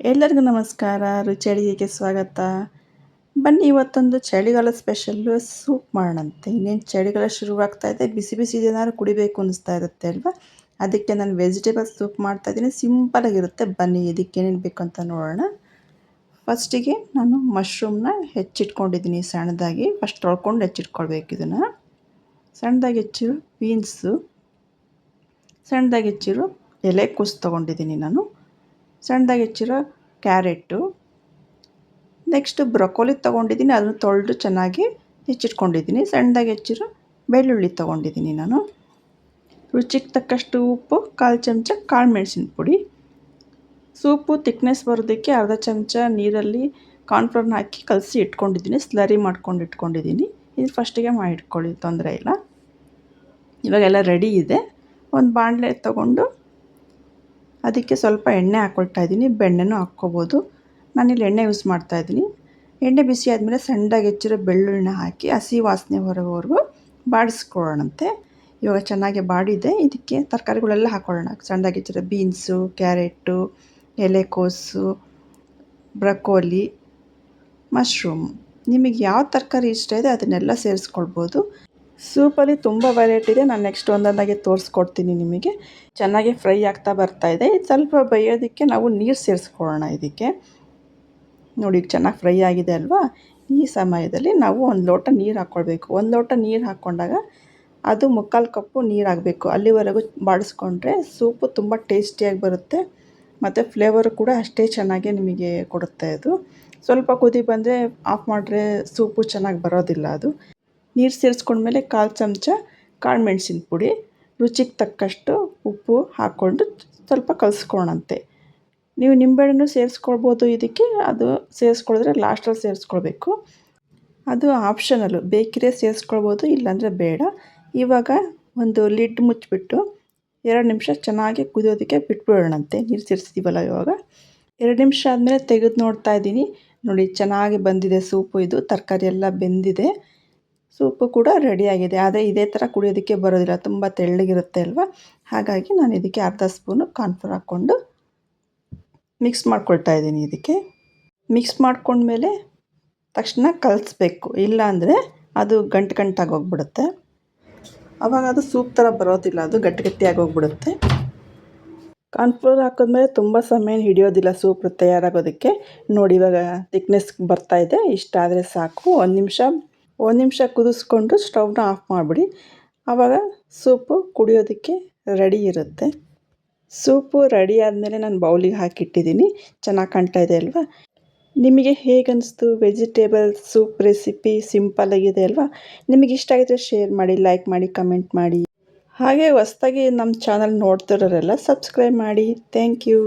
ಎಲ್ಲರಿಗೂ ನಮಸ್ಕಾರ. ರುಚಿ ಅಡಿಗೆಗೆ ಸ್ವಾಗತ. ಬನ್ನಿ ಇವತ್ತೊಂದು ಚಳಿಗಾಲ ಸ್ಪೆಷಲ್ಲು ಸೂಪ್ ಮಾಡೋಣಂತೆ. ಇನ್ನೇನು ಚಳಿಗಾಲ ಶುರುವಾಗ್ತಾ ಇದೆ, ಬಿಸಿ ಬಿಸಿ ಏನಾದ್ರು ಕುಡಿಬೇಕು ಅನ್ನಿಸ್ತಾ ಇರುತ್ತೆ ಅಲ್ವಾ. ಅದಕ್ಕೆ ನಾನು ವೆಜಿಟೇಬಲ್ ಸೂಪ್ ಮಾಡ್ತಾಯಿದ್ದೀನಿ. ಸಿಂಪಲಾಗಿರುತ್ತೆ. ಬನ್ನಿ ಇದಕ್ಕೇನೇನು ಬೇಕು ಅಂತ ನೋಡೋಣ. ಫಸ್ಟಿಗೆ ನಾನು ಮಶ್ರೂಮ್ನ ಹೆಚ್ಚಿಟ್ಕೊಂಡಿದ್ದೀನಿ ಸಣ್ಣದಾಗಿ. ಫಸ್ಟ್ ತೊಳ್ಕೊಂಡು ಹೆಚ್ಚಿಟ್ಕೊಳ್ಬೇಕು ಇದನ್ನು. ಸಣ್ಣದಾಗಿ ಹೆಚ್ಚಿರೋ ಬೀನ್ಸು, ಸಣ್ಣದಾಗಿ ಹೆಚ್ಚಿರೋ ಎಲೆಕೋಸು ತೊಗೊಂಡಿದ್ದೀನಿ ನಾನು, ಸಣ್ಣದಾಗಿ ಹೆಚ್ಚಿರೋ ಕ್ಯಾರೆಟು, ನೆಕ್ಸ್ಟು ಬ್ರೊಕೋಲಿ ತೊಗೊಂಡಿದ್ದೀನಿ. ಅದನ್ನು ತೊಳೆದು ಚೆನ್ನಾಗಿ ಹೆಚ್ಚಿಟ್ಕೊಂಡಿದ್ದೀನಿ. ಸಣ್ಣದಾಗಿ ಹೆಚ್ಚಿರೋ ಬೆಳ್ಳುಳ್ಳಿ ತೊಗೊಂಡಿದ್ದೀನಿ ನಾನು. ರುಚಿಗೆ ತಕ್ಕಷ್ಟು ಉಪ್ಪು, 1/4 ಚಮಚ ಕಾಳು ಮೆಣಸಿನ ಪುಡಿ. ಸೂಪು ತಿಕ್ನೆಸ್ ಬರೋದಕ್ಕೆ ಅರ್ಧ ಚಮಚ ನೀರಲ್ಲಿ ಕಾರ್ನ್ಫ್ಲೋರ್ನ ಹಾಕಿ ಕಲಸಿ ಇಟ್ಕೊಂಡಿದ್ದೀನಿ. ಸ್ಲರಿ ಮಾಡ್ಕೊಂಡು ಇಟ್ಕೊಂಡಿದ್ದೀನಿ. ಇದು ಫಸ್ಟಿಗೆ ಮಾಡಿಟ್ಕೊಳ್ಳಿ, ತೊಂದರೆ ಇಲ್ಲ. ಇವಾಗೆಲ್ಲ ರೆಡಿ ಇದೆ. ಒಂದು ಬಾಣಲೆ ತೊಗೊಂಡು ಅದಕ್ಕೆ ಸ್ವಲ್ಪ ಎಣ್ಣೆ ಹಾಕ್ಕೊಳ್ತಾ ಇದ್ದೀನಿ. ಬೆಣ್ಣೆನೂ ಹಾಕ್ಕೋಬೋದು. ನಾನಿಲ್ಲಿ ಎಣ್ಣೆ ಯೂಸ್ ಮಾಡ್ತಾಯಿದ್ದೀನಿ. ಎಣ್ಣೆ ಬಿಸಿ ಆದಮೇಲೆ ಸಣ್ಣದಾಗಿ ಹೆಚ್ಚಿರೋ ಬೆಳ್ಳುಳ್ಳಿನ ಹಾಕಿ ಹಸಿ ವಾಸನೆ ಹೊರಗೋವರೆಗೂ ಬಾಡಿಸ್ಕೊಳ್ಳೋಣಂತೆ. ಇವಾಗ ಚೆನ್ನಾಗಿ ಬಾಡಿದೆ. ಇದಕ್ಕೆ ತರಕಾರಿಗಳೆಲ್ಲ ಹಾಕ್ಕೊಳ್ಳೋಣ. ಸಣ್ಣದಾಗಿ ಹೆಚ್ಚಿರೋ ಬೀನ್ಸು, ಕ್ಯಾರೆಟು, ಎಲೆಕೋಸು, ಬ್ರಕೋಲಿ, ಮಶ್ರೂಮ್. ನಿಮಗೆ ಯಾವ ತರಕಾರಿ ಇಷ್ಟ ಇದೆ ಅದನ್ನೆಲ್ಲ ಸೇರಿಸ್ಕೊಳ್ಬೋದು. ಸೂಪಲ್ಲಿ ತುಂಬ ವೆರೈಟಿ ಇದೆ. ನಾನು ನೆಕ್ಸ್ಟ್ ಒಂದೊಂದಾಗಿ ತೋರಿಸ್ಕೊಡ್ತೀನಿ ನಿಮಗೆ. ಚೆನ್ನಾಗಿ ಫ್ರೈ ಆಗ್ತಾ ಬರ್ತಾಯಿದೆ. ಇದು ಸ್ವಲ್ಪ ಬೇಯೋದಕ್ಕೆ ನಾವು ನೀರು ಸೇರಿಸ್ಕೊಳ್ಳೋಣ ಇದಕ್ಕೆ. ನೋಡಿ ಈಗ ಚೆನ್ನಾಗಿ ಫ್ರೈ ಆಗಿದೆ ಅಲ್ವಾ. ಈ ಸಮಯದಲ್ಲಿ ನಾವು 1 ಲೋಟ ನೀರು ಹಾಕ್ಕೊಳ್ಬೇಕು. 1 ಲೋಟ ನೀರು ಹಾಕ್ಕೊಂಡಾಗ ಅದು 3/4 ಕಪ್ಪು ನೀರು ಆಗಬೇಕು. ಅಲ್ಲಿವರೆಗೂ ಬಾಡಿಸ್ಕೊಂಡ್ರೆ ಸೂಪು ತುಂಬ ಟೇಸ್ಟಿಯಾಗಿ ಬರುತ್ತೆ ಮತ್ತು ಫ್ಲೇವರು ಕೂಡ ಅಷ್ಟೇ ಚೆನ್ನಾಗಿ ನಿಮಗೆ ಕೊಡುತ್ತೆ. ಅದು ಸ್ವಲ್ಪ ಕುದಿ ಬಂದರೆ ಆಫ್ ಮಾಡಿದ್ರೆ ಸೂಪು ಚೆನ್ನಾಗಿ ಬರೋದಿಲ್ಲ. ಅದು ನೀರು ಸೇರಿಸ್ಕೊಂಡ್ಮೇಲೆ 1/4 ಚಮಚ ಕಾಳು ಮೆಣಸಿನ ಪುಡಿ, ರುಚಿಗೆ ತಕ್ಕಷ್ಟು ಉಪ್ಪು ಹಾಕ್ಕೊಂಡು ಸ್ವಲ್ಪ ಕಲಿಸ್ಕೊಳ್ಳೋಣಂತೆ. ನೀವು ನಿಂಬೆಹಣ್ಣು ಸೇರಿಸ್ಕೊಳ್ಬೋದು ಇದಕ್ಕೆ. ಅದು ಸೇರಿಸ್ಕೊಳ್ಳಿದ್ರೆ ಲಾಸ್ಟಲ್ಲಿ ಸೇರಿಸ್ಕೊಳ್ಬೇಕು. ಅದು ಆಪ್ಷನಲ್ಲು. ಬೇಕಿದ್ರೆ ಸೇರಿಸ್ಕೊಳ್ಬೋದು, ಇಲ್ಲಾಂದರೆ ಬೇಡ. ಇವಾಗ ಒಂದು ಲಿಡ್ ಮುಚ್ಚಿಬಿಟ್ಟು 2 ನಿಮಿಷ ಚೆನ್ನಾಗಿ ಕುದಿಯೋದಕ್ಕೆ ಬಿಟ್ಬಿಡೋಣಂತೆ. ನೀರು ಸೇರಿಸ್ತೀವಲ್ಲ ಇವಾಗ. 2 ನಿಮಿಷ ಆದಮೇಲೆ ತೆಗೆದು ನೋಡ್ತಾ ಇದ್ದೀನಿ. ನೋಡಿ ಚೆನ್ನಾಗಿ ಬಂದಿದೆ ಸೂಪು. ಇದು ತರಕಾರಿ ಎಲ್ಲ ಬೆಂದಿದೆ. ಸೂಪು ಕೂಡ ರೆಡಿಯಾಗಿದೆ. ಆದರೆ ಇದೇ ಥರ ಕುಡಿಯೋದಕ್ಕೆ ಬರೋದಿಲ್ಲ, ತುಂಬ ತೆಳ್ಳಗಿರುತ್ತೆ ಅಲ್ವಾ. ಹಾಗಾಗಿ ನಾನು ಇದಕ್ಕೆ ಅರ್ಧ ಸ್ಪೂನು ಕಾರ್ನ್ಫ್ಲೋರ್ ಹಾಕ್ಕೊಂಡು ಮಿಕ್ಸ್ ಮಾಡ್ಕೊಳ್ತಾ ಇದ್ದೀನಿ. ಇದಕ್ಕೆ ಮಿಕ್ಸ್ ಮಾಡ್ಕೊಂಡ್ಮೇಲೆ ತಕ್ಷಣ ಕಲಿಸ್ಬೇಕು, ಇಲ್ಲಾಂದರೆ ಅದು ಗಂಟಾಗಿ ಹೋಗ್ಬಿಡುತ್ತೆ. ಆವಾಗ ಅದು ಸೂಪ್ ಥರ ಬರೋದಿಲ್ಲ, ಅದು ಗಟ್ಟಿಯಾಗಿ ಹೋಗ್ಬಿಡುತ್ತೆ. ಕಾರ್ನ್ಫ್ಲೋರ್ ಹಾಕಿದ್ಮೇಲೆ ತುಂಬ ಸಮಯ ಹಿಡಿಯೋದಿಲ್ಲ ಸೂಪ್ ತಯಾರಾಗೋದಕ್ಕೆ. ನೋಡಿ ಇವಾಗ ಥಿಕ್ನೆಸ್ ಬರ್ತಾಯಿದೆ. ಇಷ್ಟ ಆದರೆ ಸಾಕು. 1 ನಿಮಿಷ ಕುದಿಸ್ಕೊಂಡು ಸ್ಟವ್ನ ಆಫ್ ಮಾಡಿಬಿಡಿ. ಆವಾಗ ಸೂಪು ಕುಡಿಯೋದಕ್ಕೆ ರೆಡಿ ಇರುತ್ತೆ. ಸೂಪು ರೆಡಿ ಆದಮೇಲೆ ನಾನು ಬೌಲಿಗೆ ಹಾಕಿಟ್ಟಿದ್ದೀನಿ. ಚೆನ್ನಾಗಿ ಕಾಣ್ತಾ ಇದೆ ಅಲ್ವಾ. ನಿಮಗೆ ಹೇಗನ್ನಿಸ್ತು ವೆಜಿಟೇಬಲ್ ಸೂಪ್ ರೆಸಿಪಿ? ಸಿಂಪಲ್ಲಾಗಿದೆ ಅಲ್ವಾ. ನಿಮಗೆ ಇಷ್ಟ ಆಗಿದ್ರೆ ಶೇರ್ ಮಾಡಿ, ಲೈಕ್ ಮಾಡಿ, ಕಮೆಂಟ್ ಮಾಡಿ. ಹಾಗೆ ಹೊಸದಾಗಿ ನಮ್ಮ ಚಾನಲ್ ನೋಡ್ತಿರೋರೆಲ್ಲ ಸಬ್ಸ್ಕ್ರೈಬ್ ಮಾಡಿ. Thank you.